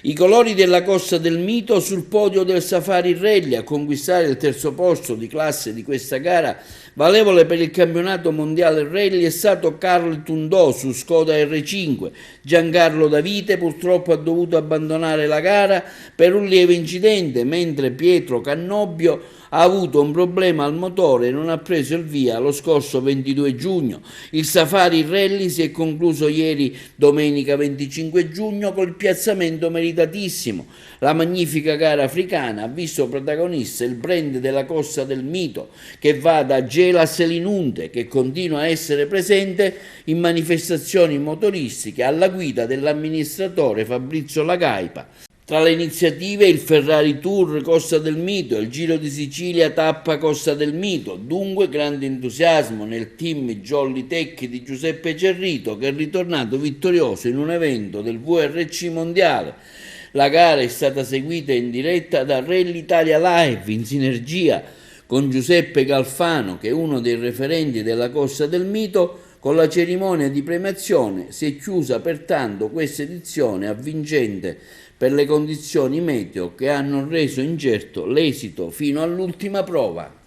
I colori della Costa del Mito sul podio del Safari Rally. A conquistare il terzo posto di classe di questa gara valevole per il campionato mondiale rally è stato Carl Tundò su Skoda R5. Giancarlo Davite purtroppo ha dovuto abbandonare la gara per un lieve incidente, mentre Pietro Cannobbio ha avuto un problema al motore e non ha preso il via lo scorso 22 giugno. Il Safari Rally si è concluso ieri, domenica 25 giugno, col piazzamento meritatissimo. La magnifica gara africana ha visto protagonista il brand della Costa del Mito, che va da Gelas Linunte, che continua a essere presente in manifestazioni motoristiche alla guida dell'amministratore Fabrizio Lagaipa. Tra le iniziative il Ferrari Tour Costa del Mito e il Giro di Sicilia tappa Costa del Mito. Dunque grande entusiasmo nel team Jolly Tech di Giuseppe Cerrito, che è ritornato vittorioso in un evento del VRC mondiale. La gara è stata seguita in diretta da Rally Italia Live in sinergia con Giuseppe Galfano, che è uno dei referenti della Costa del Mito. Con la cerimonia di premiazione si è chiusa pertanto questa edizione avvincente per le condizioni meteo che hanno reso incerto l'esito fino all'ultima prova.